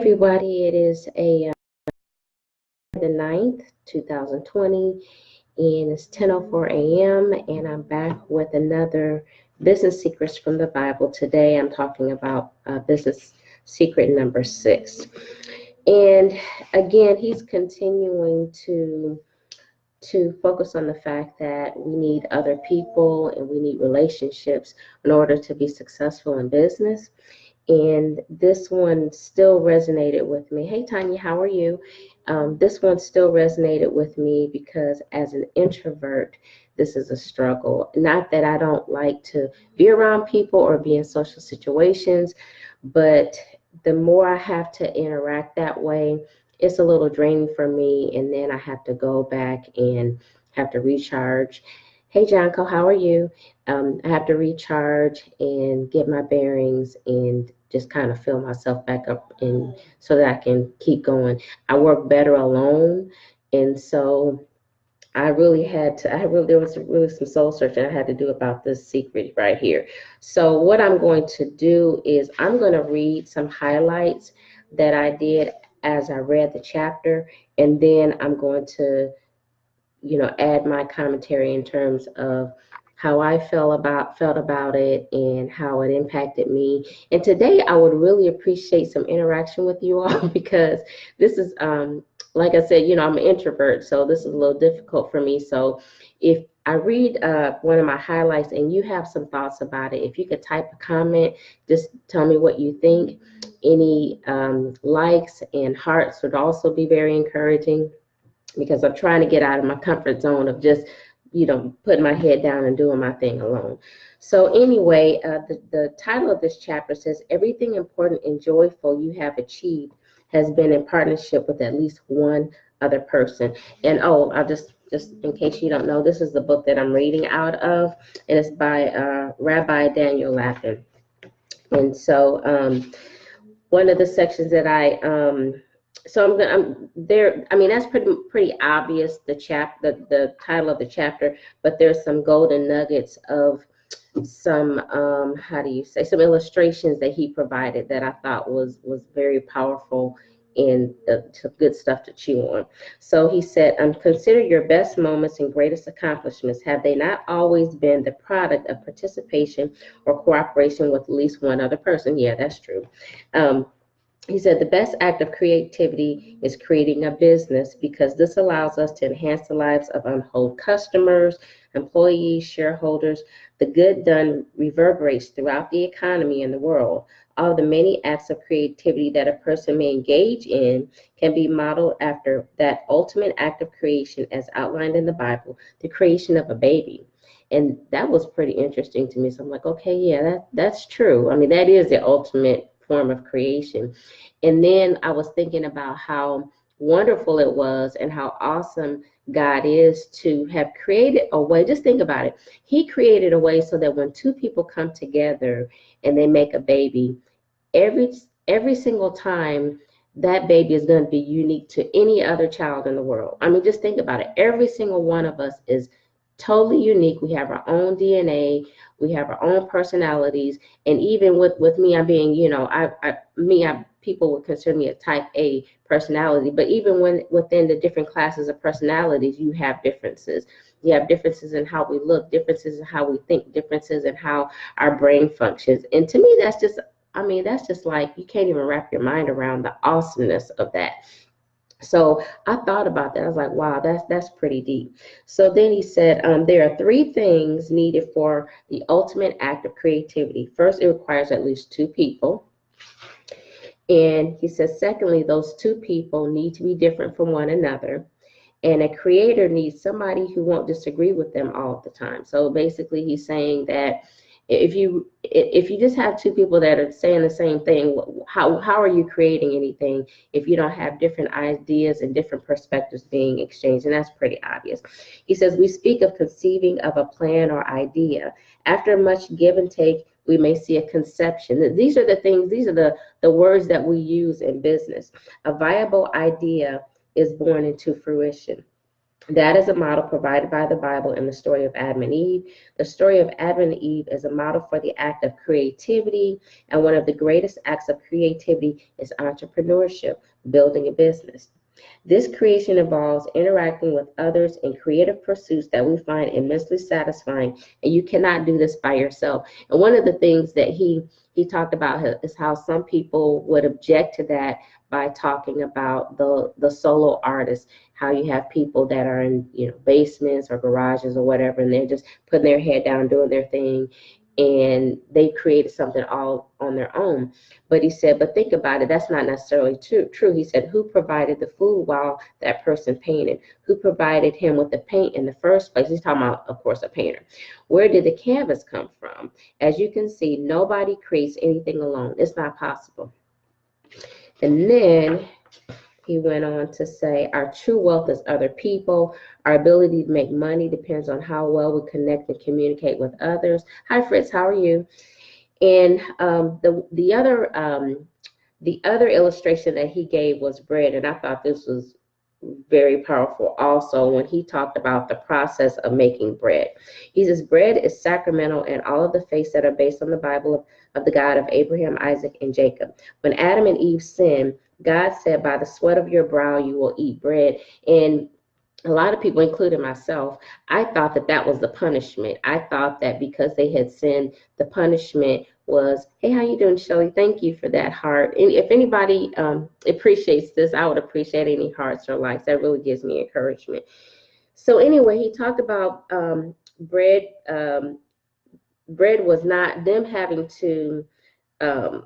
everybody, it is the 9th, 2020, and it's 10:04 a.m. and I'm back with another business secrets from the Bible. Today I'm talking about business secret number 6. And again, he's continuing to focus on the fact that we need other people and we need relationships in order to be successful in business. And this one still resonated with me. Hey, Tanya, how are you? This one still resonated with me because as an introvert, this is a struggle. Not that I don't like to be around people or be in social situations, but the more I have to interact that way, it's a little draining for me. And then I have to go back and have to recharge. Hey, Jonko, how are you? I have to recharge and get my bearings and just kind of fill myself back up and so that I can keep going. I work better alone, and so there was really some soul searching I had to do about this secret right here. So what I'm going to do is I'm going to read some highlights that I did as I read the chapter, and then I'm going to add my commentary in terms of how I felt about it and how it impacted me. And today I would really appreciate some interaction with you all because this is like I said, I'm an introvert, so this is a little difficult for me. So if I read one of my highlights and you have some thoughts about it, if you could type a comment, just tell me what you think. Any likes and hearts would also be very encouraging, because I'm trying to get out of my comfort zone of just, putting my head down and doing my thing alone. So anyway, the title of this chapter says, everything important and joyful you have achieved has been in partnership with at least one other person. And I'll just in case you don't know, this is the book that I'm reading out of, and it's by Rabbi Daniel Lapin. And so one of the sections that I'm there. I mean, that's pretty obvious. The title of the chapter, but there's some golden nuggets of some some illustrations that he provided that I thought was very powerful and some good stuff to chew on. So he said, consider your best moments and greatest accomplishments. Have they not always been the product of participation or cooperation with at least one other person? Yeah, that's true. He said the best act of creativity is creating a business, because this allows us to enhance the lives of unwhole customers, employees, shareholders. The good done reverberates throughout the economy and the world. All of the many acts of creativity that a person may engage in can be modeled after that ultimate act of creation as outlined in the Bible, the creation of a baby. And that was pretty interesting to me. So I'm like, okay, yeah, that's true. I mean, that is the ultimate form of creation. And then I was thinking about how wonderful it was and how awesome God is to have created a way. Just think about it. He created a way so that when two people come together and they make a baby, every single time that baby is going to be unique to any other child in the world. I mean, just think about it. Every single one of us is totally unique. We have our own DNA. We have our own personalities. And even with me, I'm being, people would consider me a type A personality, but even within the different classes of personalities, you have differences. You have differences in how we look, differences in how we think, differences in how our brain functions. And to me, that's just like, you can't even wrap your mind around the awesomeness of that. So I thought about that. I was like, wow, that's pretty deep. So then he said, there are 3 things needed for the ultimate act of creativity. First, it requires at least 2 people. And he says, secondly, those 2 people need to be different from one another. And a creator needs somebody who won't disagree with them all the time. So basically, he's saying that if you just have 2 people that are saying the same thing, how are you creating anything if you don't have different ideas and different perspectives being exchanged? And that's pretty obvious. He says, we speak of conceiving of a plan or idea. After much give and take, we may see a conception. These are the words that we use in business. A viable idea is born into fruition. That is a model provided by the Bible in the story of Adam and Eve. The story of Adam and Eve is a model for the act of creativity, and one of the greatest acts of creativity is entrepreneurship, building a business. This creation involves interacting with others in creative pursuits that we find immensely satisfying, and you cannot do this by yourself. And one of the things that he talked about is how some people would object to that by talking about the solo artists, how you have people that are in basements or garages or whatever, and they're just putting their head down doing their thing, and they created something all on their own. But he said, but think about it, that's not necessarily true. He said, who provided the food while that person painted? Who provided him with the paint in the first place? He's talking about, of course, a painter. Where did the canvas come from? As you can see, nobody creates anything alone. It's not possible. And then he went on to say, our true wealth is other people. Our ability to make money depends on how well we connect and communicate with others. Hi, Fritz, how are you? And the other illustration that he gave was bread, and I thought this was very powerful also when he talked about the process of making bread. He says bread is sacramental and all of the faiths that are based on the Bible of the God of Abraham, Isaac, and Jacob. When Adam and Eve sinned, God said, by the sweat of your brow you will eat bread. And a lot of people, including myself, I thought that that was the punishment. I thought that because they had sinned, the punishment was, hey, how you doing, Shelly? Thank you for that heart. And if anybody appreciates this, I would appreciate any hearts or likes. That really gives me encouragement. So anyway, he talked about bread. Bread was not them um,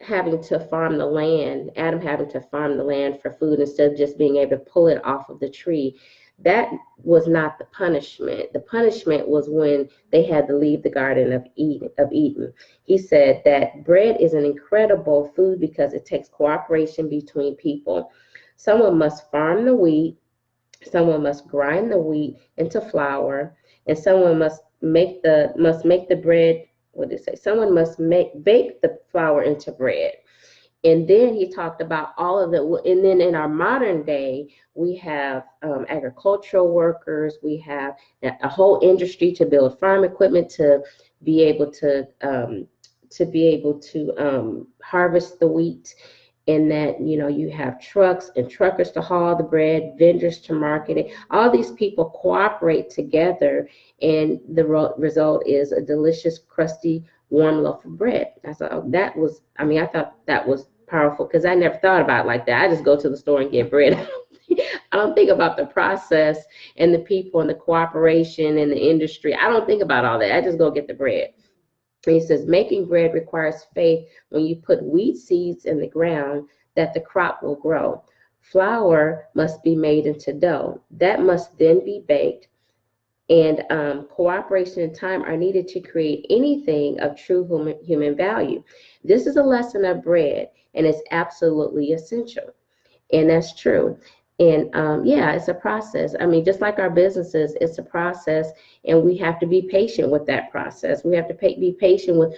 having to farm the land, Adam having to farm the land for food instead of just being able to pull it off of the tree. That was not the punishment. The punishment was when they had to leave the Garden of Eden. He said that bread is an incredible food because it takes cooperation between people. Someone must farm the wheat, someone must grind the wheat into flour, and someone must make the bread. What did it say? Someone must bake the flour into bread. And then he talked about all of the, and then in our modern day, we have agricultural workers, we have a whole industry to build farm equipment to be able to harvest the wheat. And that you have trucks and truckers to haul the bread, vendors to market it. All these people cooperate together, and the result is a delicious, crusty, warm loaf of bread. I thought I thought that was powerful because I never thought about it like that. I just go to the store and get bread. I don't think about the process and the people and the cooperation and the industry. I don't think about all that. I just go get the bread. And he says, making bread requires faith when you put wheat seeds in the ground that the crop will grow. Flour must be made into dough. That must then be baked. And cooperation and time are needed to create anything of true human value. This is a lesson of bread, and it's absolutely essential. And that's true. And yeah, it's a process. I mean, just like our businesses, it's a process, and we have to be patient with that process. We have to be patient with,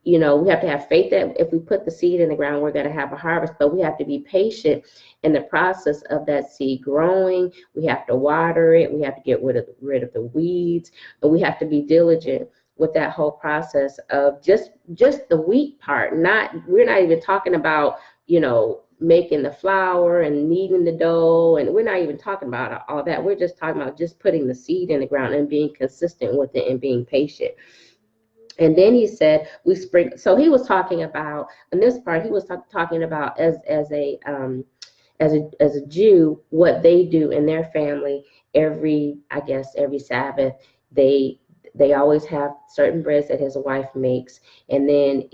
we have to have faith that if we put the seed in the ground, we're going to have a harvest, but we have to be patient in the process of that seed growing. We have to water it. We have to get rid of the weeds, and we have to be diligent with that whole process of just the wheat part. We're not even talking about, making the flour and kneading the dough, and we're not even talking about all that. We're just talking about just putting the seed in the ground and being consistent with it and being patient. And then he said we sprinkle. So he was talking about, in this part, he was talking about as a Jew, what they do in their family every Sabbath. They always have certain breads that his wife makes, and then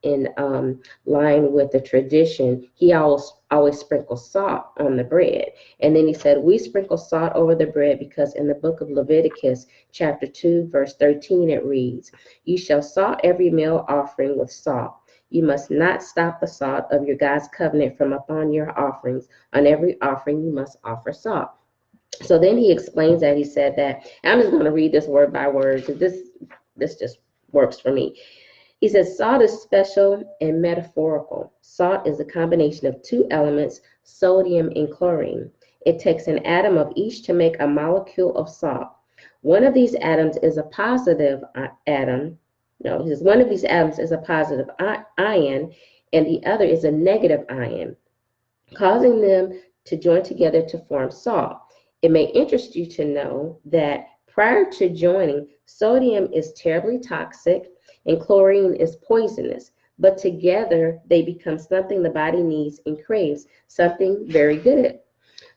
in line with the tradition, he always sprinkles salt on the bread. And then he said, we sprinkle salt over the bread because in the book of Leviticus, chapter 2, verse 13, it reads, you shall salt every meal offering with salt. You must not stop the salt of your God's covenant from upon your offerings. On every offering, you must offer salt. So then he explains that. He said that, and I'm just going to read this word by word because this just works for me. He says, salt is special and metaphorical. Salt is a combination of two elements, sodium and chlorine. It takes an atom of each to make a molecule of salt. One of these atoms is a positive atom. No, he says one of these atoms is a positive ion, and the other is a negative ion, causing them to join together to form salt. It may interest you to know that prior to joining, sodium is terribly toxic and chlorine is poisonous, but together they become something the body needs and craves, something very good.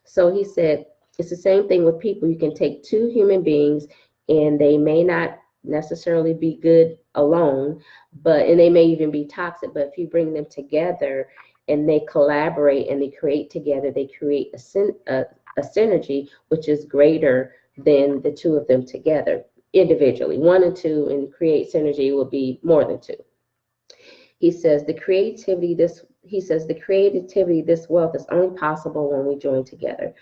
So he said, it's the same thing with people. You can take two human beings and they may not necessarily be good alone, and they may even be toxic, but if you bring them together and they collaborate and they create together, they create a synergy which is greater than the two of them together individually. One and two, and create synergy will be more than two. He says the creativity, this wealth is only possible when we join together.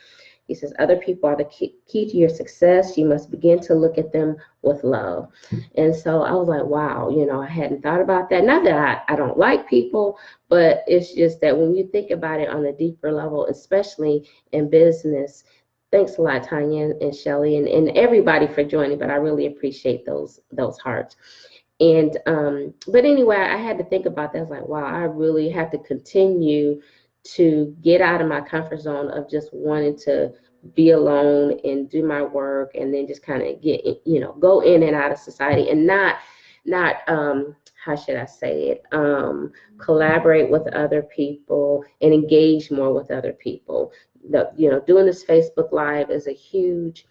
He says other people are the key to your success. You must begin to look at them with love. And so I was like, wow, I hadn't thought about that. Not that I don't like people, but it's just that when you think about it on a deeper level, especially in business. Thanks a lot, Tanya and Shelly, and everybody for joining, but I really appreciate those hearts. And but anyway, I had to think about that. I was like, wow, I really have to continue to get out of my comfort zone of just wanting to be alone and do my work, and then just kind of go in and out of society, and not how should I say it, collaborate with other people and engage more with other people. Doing this Facebook Live is a huge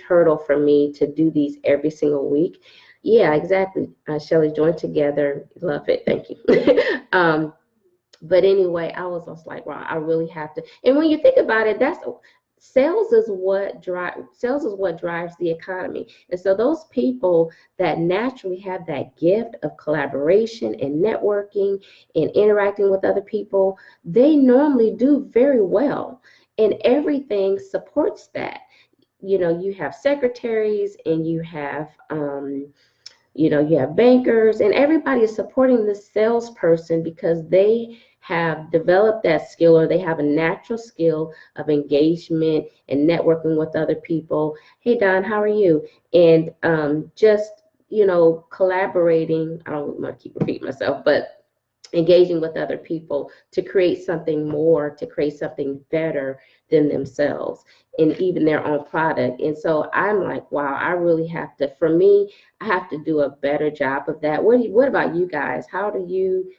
hurdle for me to do these every single week. Yeah, exactly. Shelly, join together. Love it. Thank you. But anyway, I was just like, wow, I really have to. And when you think about it, sales is what drives the economy. And so those people that naturally have that gift of collaboration and networking and interacting with other people, they normally do very well. And everything supports that. You have secretaries and you have bankers, and everybody is supporting the salesperson because they have developed that skill, or they have a natural skill of engagement and networking with other people. Hey, Don, how are you? And just, collaborating. I don't want to keep repeating myself, but engaging with other people to create something more, to create something better than themselves and even their own product. And so I'm like, wow, I really have to, for me, I have to do a better job of that. What about you guys? How do you,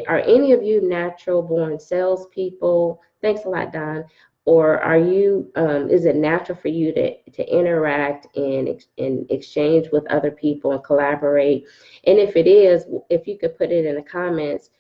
are any of you natural born salespeople? Thanks a lot, Don. Or are you, is it natural for you to interact and exchange with other people and collaborate? And if it is, if you could put it in the comments,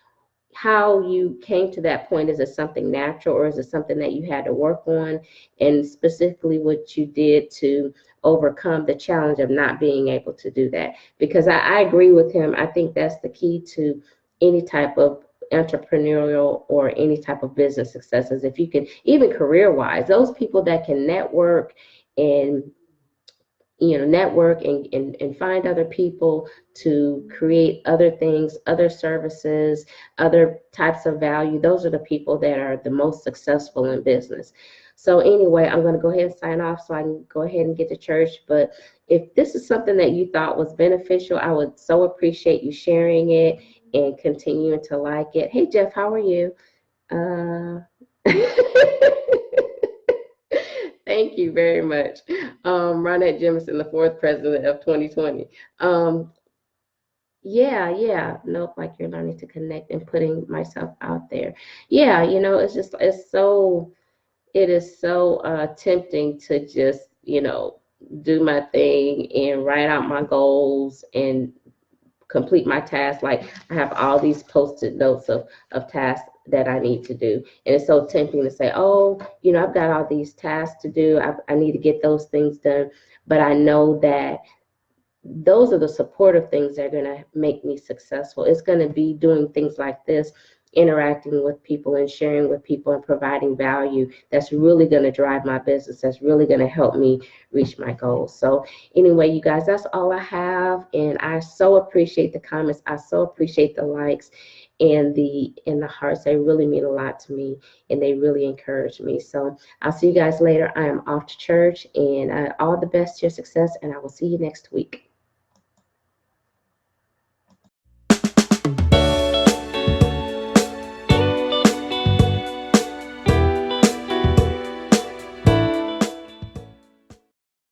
how you came to that point. Is it something natural, or is it something that you had to work on? And specifically what you did to overcome the challenge of not being able to do that. Because I agree with him. I think that's the key to any type of entrepreneurial or any type of business successes. If you can, even career-wise, those people that can network and and find other people to create other things, other services, other types of value. Those are the people that are the most successful in business. So anyway, I'm going to go ahead and sign off so I can go ahead and get to church. But if this is something that you thought was beneficial, I would so appreciate you sharing it and continuing to like it. Hey, Jeff, how are you? Thank you very much. Ronette Jemison, the fourth president of 2020. Yeah. Nope, like you're learning to connect and putting myself out there. Yeah, it is so tempting to just, do my thing and write out my goals and complete my tasks. Like I have all these post-it notes of tasks that I need to do. And it's so tempting to say, oh, I've got all these tasks to do. I need to get those things done. But I know that those are the supportive things that are going to make me successful. It's going to be doing things like this, interacting with people and sharing with people and providing value that's really going to drive my business, that's really going to help me reach my goals. So anyway, you guys, that's all I have. And I so appreciate the comments. I so appreciate the likes. and the hearts. They really mean a lot to me, and they really encourage me. So I'll see you guys later. I am off to church, and all the best to your success, and I will see you next week.